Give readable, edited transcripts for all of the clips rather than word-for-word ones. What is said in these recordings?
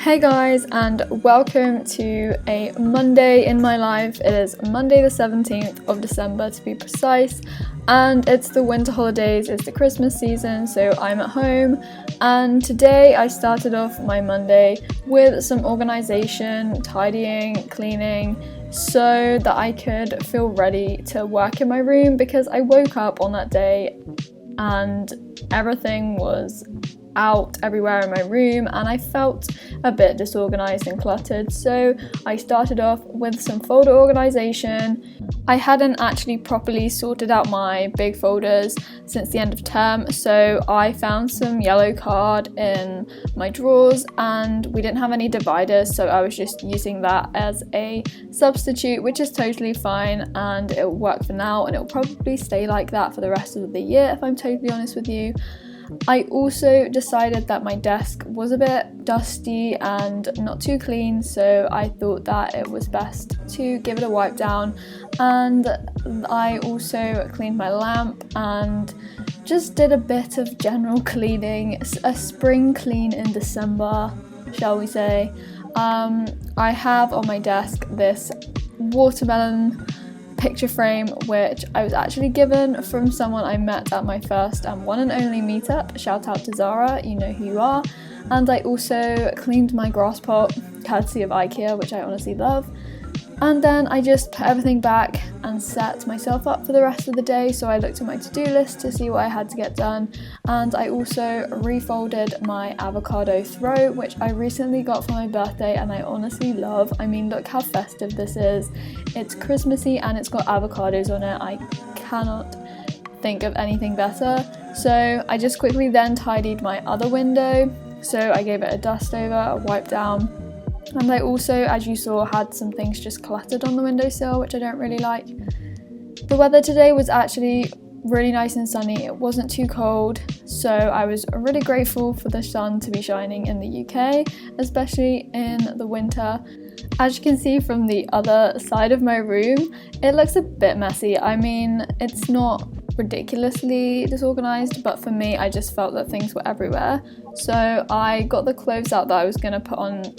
Hey guys, and welcome to a Monday in my life. It is Monday the 17th of December to be precise, and it's the winter holidays, it's the Christmas season, so I'm at home. And today I started off my Monday with some organisation, tidying, cleaning, so that I could feel ready to work in my room, because I woke up on that day and everything was out everywhere in my room and I felt a bit disorganized and cluttered, so I started off with some folder organization. I hadn't actually properly sorted out my big folders since the end of term, so I found some yellow card in my drawers and we didn't have any dividers, so I was just using that as a substitute, which is totally fine and it'll work for now and it'll probably stay like that for the rest of the year, if I'm totally honest with you. I also decided that my desk was a bit dusty and not too clean, so I thought that it was best to give it a wipe down. And I also cleaned my lamp and just did a bit of general cleaning, a spring clean in December, shall we say. I have on my desk this watermelon picture frame, which I was actually given from someone I met at my first and one and only meetup. Shout out to Zara, you know who you are. And I also cleaned my grass pot, courtesy of IKEA, which I honestly love. And then I just put everything back and set myself up for the rest of the day. So I looked at my to-do list to see what I had to get done. And I also refolded my avocado throw, which I recently got for my birthday and I honestly love. I mean, look how festive this is. It's Christmassy and it's got avocados on it. I cannot think of anything better. So I just quickly then tidied my other window. So I gave it a dust over, a wipe down. And I also, as you saw, had some things just cluttered on the windowsill, which I don't really like. The weather today was actually really nice and sunny. It wasn't too cold, so I was really grateful for the sun to be shining in the UK, especially in the winter. As you can see from the other side of my room, it looks a bit messy. I mean, it's not ridiculously disorganized, but for me, I just felt that things were everywhere. So I got the clothes out that I was going to put on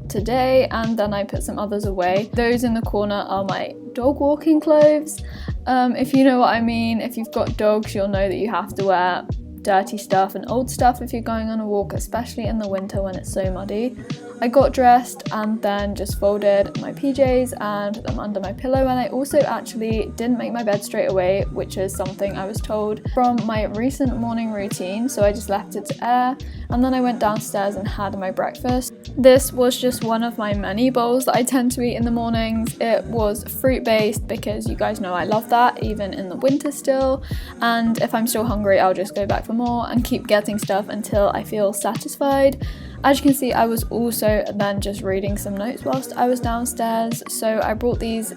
today, and then I put some others away. Those in the corner are my dog walking clothes. If you know what I mean, if you've got dogs, you'll know that you have to wear dirty stuff and old stuff if you're going on a walk, especially in the winter when it's so muddy. I got dressed and then just folded my PJs and put them under my pillow, and I also actually didn't make my bed straight away, which is something I was told from my recent morning routine, so I just left it to air, and then I went downstairs and had my breakfast. This was just one of my many bowls that I tend to eat in the mornings. It was fruit based because you guys know I love that even in the winter still, and if I'm still hungry I'll just go back for more and keep getting stuff until I feel satisfied. As you can see, I was also then just reading some notes whilst I was downstairs, so I brought these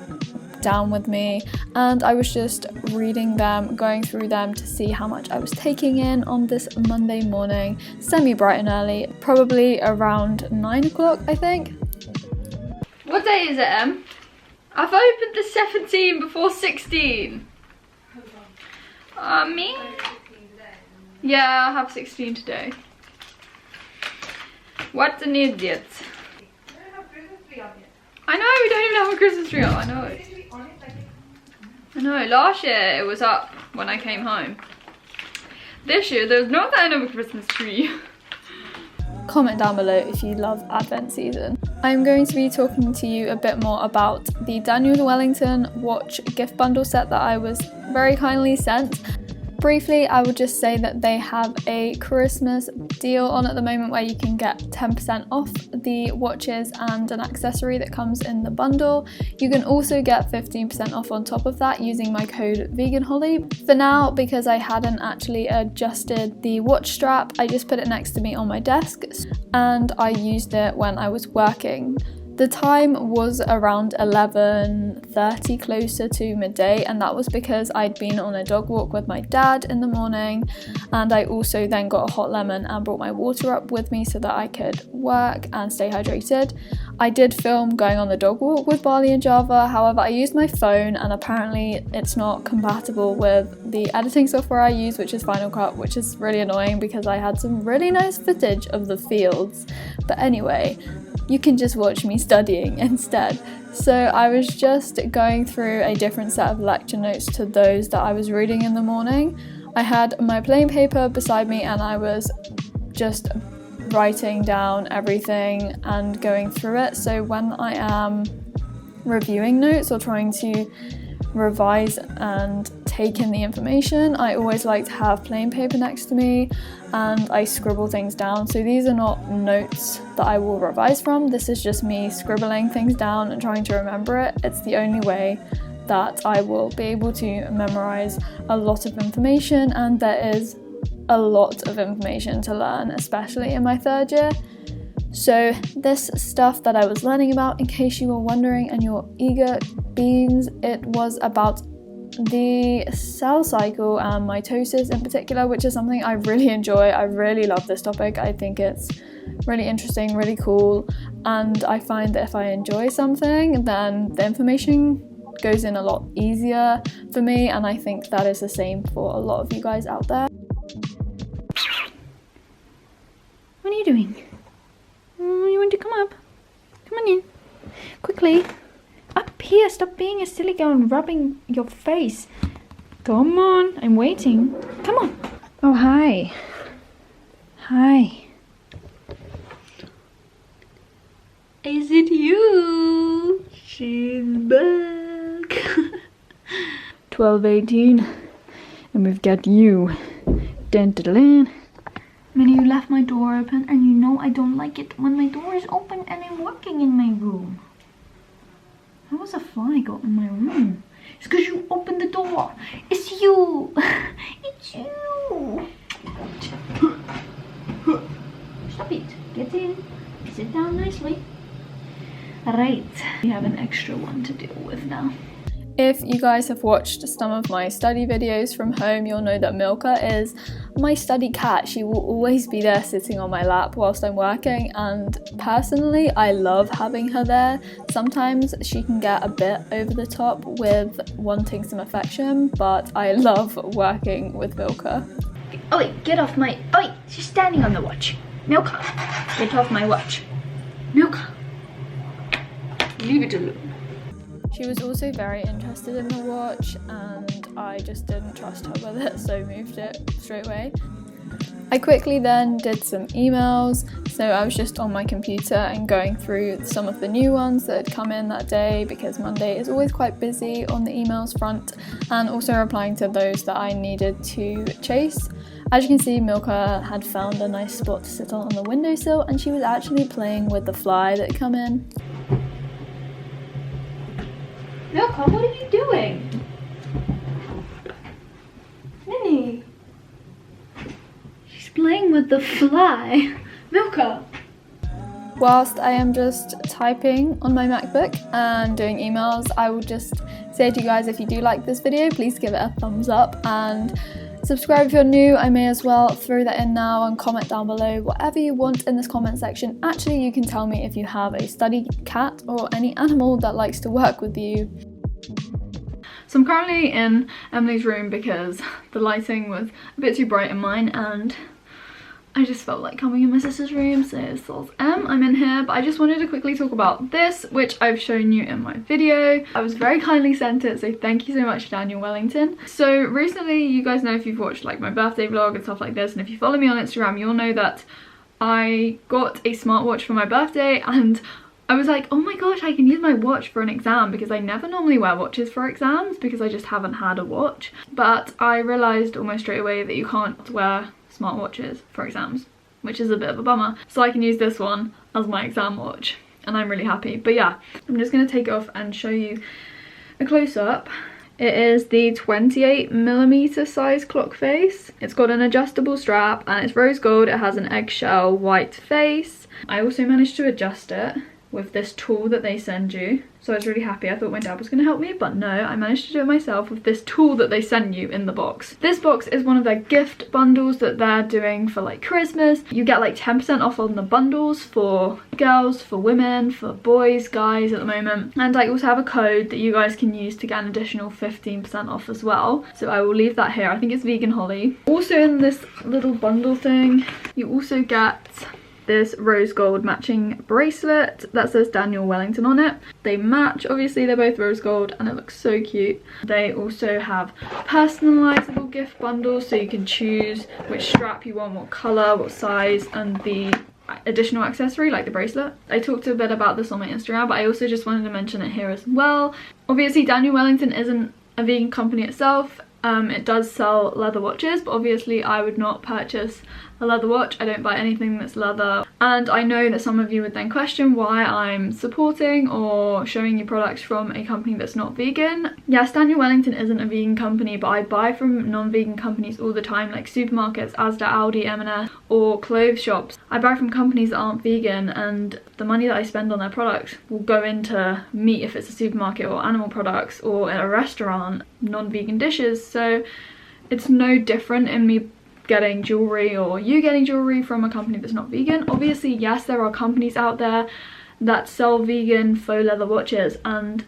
down with me and I was just reading them, going through them to see how much I was taking in on this Monday morning, semi-bright and early, probably around 9 o'clock I think. What day is it, Em? I've opened the 17 before 16. Me? Yeah, I have 16 today. What an idiot. We don't have Christmas tree on yet. I know, we don't even have a Christmas tree up, I know. I know, last year it was up when I came home. This year there's not that of a Christmas tree. Comment down below if you love Advent season. I'm going to be talking to you a bit more about the Daniel Wellington watch gift bundle set that I was very kindly sent. Briefly, I would just say that they have a Christmas deal on at the moment where you can get 10% off the watches and an accessory that comes in the bundle. You can also get 15% off on top of that using my code VEGANHOLLY. For now, because I hadn't actually adjusted the watch strap, I just put it next to me on my desk and I used it when I was working. The time was around 11:30, closer to midday, and that was because I'd been on a dog walk with my dad in the morning, and I also then got a hot lemon and brought my water up with me so that I could work and stay hydrated. I did film going on the dog walk with Bali and Java, however I used my phone and apparently it's not compatible with the editing software I use, which is Final Cut, which is really annoying because I had some really nice footage of the fields. But anyway, you can just watch me studying instead. So I was just going through a different set of lecture notes to those that I was reading in the morning. I had my plain paper beside me and I was just writing down everything and going through it. So when I am reviewing notes or trying to revise and take in the information, I always like to have plain paper next to me and I scribble things down. So these are not notes that I will revise from, this is just me scribbling things down and trying to remember it. It's the only way that I will be able to memorize a lot of information, and there is a lot of information to learn, especially in my third year. So this stuff that I was learning about, in case you were wondering and you're eager beans, it was about the cell cycle and mitosis in particular, which is something I really enjoy. I really love this topic. I think it's really interesting, really cool, and I find that if I enjoy something, then the information goes in a lot easier for me, and I think that is the same for a lot of you guys out there. What are you doing? You want to come up? Come on in. Quickly. Up here. Stop being a silly girl and rubbing your face. Come on. I'm waiting. Come on. Oh, hi. Hi. Is it you? She's back. 12:18. And we've got you. Dun, dun, dun. Minnie, you left my door open, and you know I don't like it when my door is open and I'm working in my room. How was a fly got in my room? It's because you opened the door. It's you. It's you. Stop it. Get in. Sit down nicely. Right. We have an extra one to deal with now. If you guys have watched some of my study videos from home, you'll know that Milka is my study cat. She will always be there sitting on my lap whilst I'm working, and personally I love having her there. Sometimes she can get a bit over the top with wanting some affection, but I love working with Milka. Oh, get off my... Oh, she's standing on the watch. Milka, get off my watch. Milka, leave it alone. She was also very interested in the watch and I just didn't trust her with it, so moved it straight away. I quickly then did some emails, so I was just on my computer and going through some of the new ones that had come in that day, because Monday is always quite busy on the emails front, and also replying to those that I needed to chase. As you can see, Milka had found a nice spot to sit on the windowsill and she was actually playing with the fly that had come in. Milka, what are you doing? Minnie. She's playing with the fly. Milka. Whilst I am just typing on my MacBook and doing emails, I will just say to you guys, if you do like this video, please give it a thumbs up and subscribe if you're new. I may as well throw that in now and comment down below whatever you want in this comment section. Actually, you can tell me if you have a study cat or any animal that likes to work with you. So I'm currently in Emily's room because the lighting was a bit too bright in mine and I just felt like coming in my sister's room, so I'm in here, but I just wanted to quickly talk about this, which I've shown you in my video. I was very kindly sent it, so thank you so much, Daniel Wellington. So recently, you guys know, if you've watched like my birthday vlog and stuff like this, and if you follow me on Instagram, you'll know that I got a smartwatch for my birthday, and I was like, oh my gosh, I can use my watch for an exam, because I never normally wear watches for exams because I just haven't had a watch. But I realised almost straight away that you can't wear smartwatches for exams, which is a bit of a bummer. So I can use this one as my exam watch and I'm really happy. But yeah, I'm just going to take it off and show you a close-up. It is the 28mm size clock face. It's got an adjustable strap and it's rose gold. It has an eggshell white face. I also managed to adjust it with this tool that they send you. So I was really happy. I thought my dad was going to help me, but no, I managed to do it myself with this tool that they send you in the box. This box is one of their gift bundles that they're doing for like Christmas. You get like 10% off on the bundles for girls, for women, for boys, guys at the moment. And I also have a code that you guys can use to get an additional 15% off as well. So I will leave that here. I think it's Vegan Holly. Also in this little bundle thing, you also get this rose gold matching bracelet that says Daniel Wellington on it. They match, obviously they're both rose gold and it looks so cute. They also have personalizable gift bundles, so you can choose which strap you want, what color, what size, and the additional accessory like the bracelet. I talked a bit about this on my Instagram, but I also just wanted to mention it here as well. Obviously Daniel Wellington isn't a vegan company itself. It does sell leather watches, but obviously I would not purchase a leather watch. I don't buy anything that's leather. And I know that some of you would then question why I'm supporting or showing you products from a company that's not vegan. Yes, Daniel Wellington isn't a vegan company, but I buy from non-vegan companies all the time, like supermarkets, Asda, Aldi, M&S, or clothes shops. I buy from companies that aren't vegan, and the money that I spend on their products will go into meat if it's a supermarket, or animal products, or in a restaurant, non-vegan dishes. So it's no different in me getting jewelry or you getting jewelry from a company that's not vegan. Obviously, yes, there are companies out there that sell vegan faux leather watches, and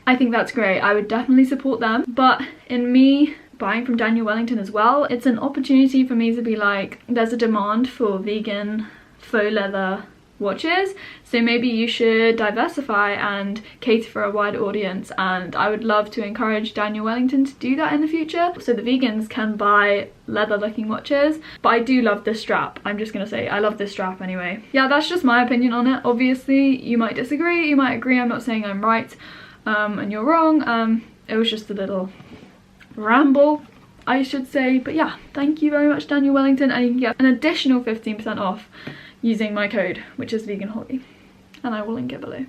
I think that's great. I would definitely support them. But in me buying from Daniel Wellington as well, it's an opportunity for me to be like, there's a demand for vegan faux leather watches, so maybe you should diversify and cater for a wide audience, and I would love to encourage Daniel Wellington to do that in the future so the vegans can buy leather looking watches. But I do love this strap. I'm just gonna say I love this strap anyway. Yeah, that's just my opinion on it. Obviously you might disagree, you might agree. I'm not saying I'm right and you're wrong. It was just a little ramble, I should say. But yeah, thank you very much Daniel Wellington, and you can get an additional 15% off using my code, which is Vegan Holly, and I will link it below.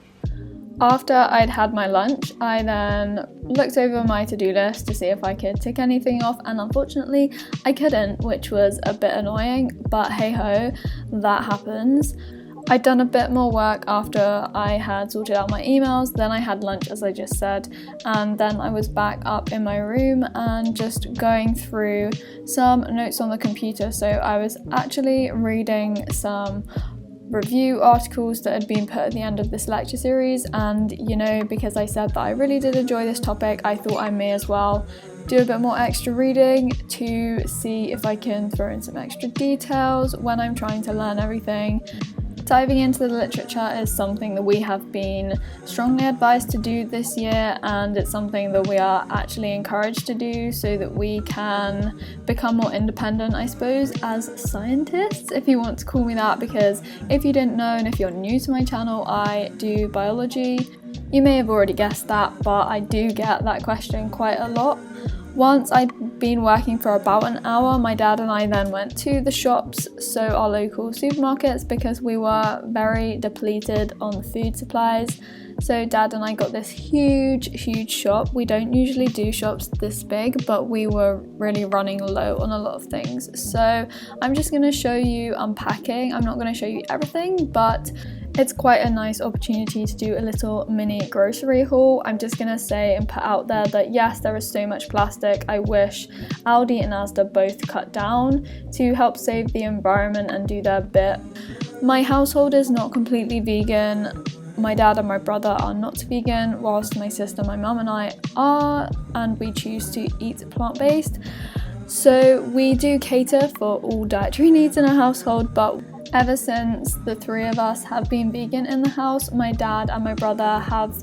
After I'd had my lunch, I then looked over my to-do list to see if I could tick anything off, and unfortunately I couldn't, which was a bit annoying, but hey ho, that happens. I'd done a bit more work after I had sorted out my emails, then I had lunch as I just said, and then I was back up in my room and just going through some notes on the computer. So I was actually reading some review articles that had been put at the end of this lecture series, and you know, because I said that I really did enjoy this topic, I thought I may as well do a bit more extra reading to see if I can throw in some extra details when I'm trying to learn everything. Diving into the literature is something that we have been strongly advised to do this year, and it's something that we are actually encouraged to do so that we can become more independent, I suppose, as scientists, if you want to call me that, because if you didn't know and if you're new to my channel, I do biology. You may have already guessed that, but I do get that question quite a lot. Once I'd been working for about an hour, my dad and I then went to the shops, so our local supermarkets, because we were very depleted on food supplies. So dad and I got this huge shop. We don't usually do shops this big, but we were really running low on a lot of things. So I'm just going to show you unpacking. I'm not going to show you everything, but it's quite a nice opportunity to do a little mini grocery haul. I'm just gonna say and put out there that yes, there is so much plastic. I wish Aldi and Asda both cut down to help save the environment and do their bit. My household is not completely vegan. My dad and my brother are not vegan, whilst my sister, my mum and I are, and we choose to eat plant-based. So we do cater for all dietary needs in our household, but ever since the three of us have been vegan in the house, my dad and my brother have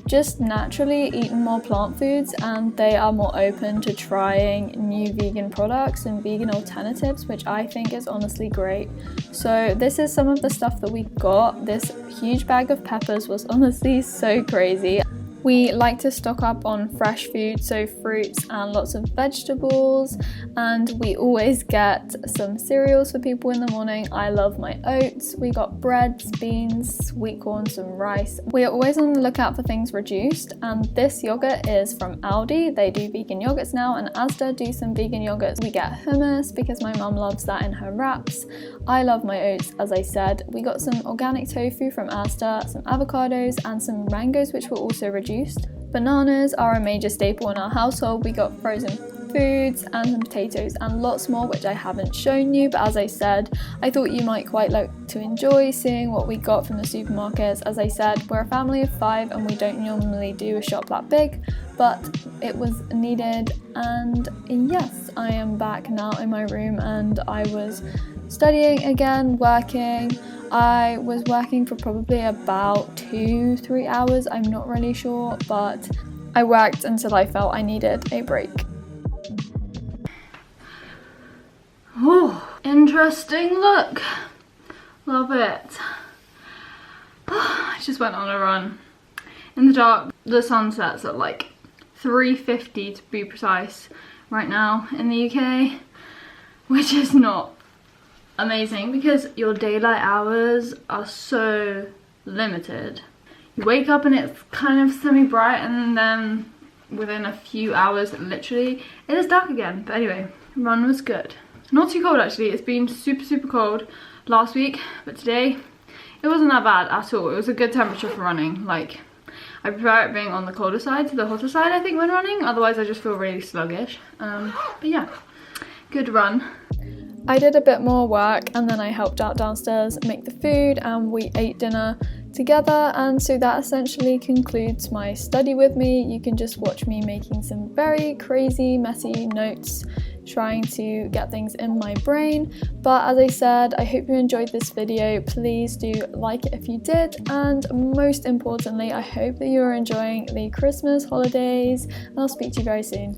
just naturally eaten more plant foods, and they are more open to trying new vegan products and vegan alternatives, which I think is honestly great. So this is some of the stuff that we got. This huge bag of peppers was honestly so crazy. We like to stock up on fresh food, so fruits and lots of vegetables, and we always get some cereals for people in the morning. I love my oats. We got breads, beans, sweet corn, some rice. We are always on the lookout for things reduced, and this yogurt is from Aldi. They do vegan yogurts now, and Asda do some vegan yogurts. We get hummus because my mum loves that in her wraps. I love my oats, as I said. We got some organic tofu from Asda, some avocados, and some mangoes, which were also reduced. Bananas are a major staple in our household. We got frozen foods and some potatoes and lots more, which I haven't shown you, but as I said, I thought you might quite like to enjoy seeing what we got from the supermarkets. As I said, we're a family of 5 and we don't normally do a shop that big, but it was needed. And yes, I am back now in my room, and I was studying again, working. I was working for probably about 2-3 hours, I'm not really sure, but I worked until I felt I needed a break. Oh, interesting look. Love it. I just went on a run in the dark. The sun sets at like 3:50 to be precise right now in the UK, which is not amazing because your daylight hours are so limited. You wake up and it's kind of semi-bright, and then within a few hours, literally, it is dark again. But anyway, run was good. Not too cold actually. It's been super cold last week, but today it wasn't that bad at all. It was a good temperature for running. Like, I prefer it being on the colder side to the hotter side, I think, when running. Otherwise I just feel really sluggish. But yeah, good run. I did a bit more work, and then I helped out downstairs make the food, and we ate dinner together, and so that essentially concludes my study with me. You can just watch me making some very crazy messy notes, trying to get things in my brain. But as I said, I hope you enjoyed this video. Please do like it if you did, and most importantly, I hope that you're enjoying the Christmas holidays, and I'll speak to you very soon.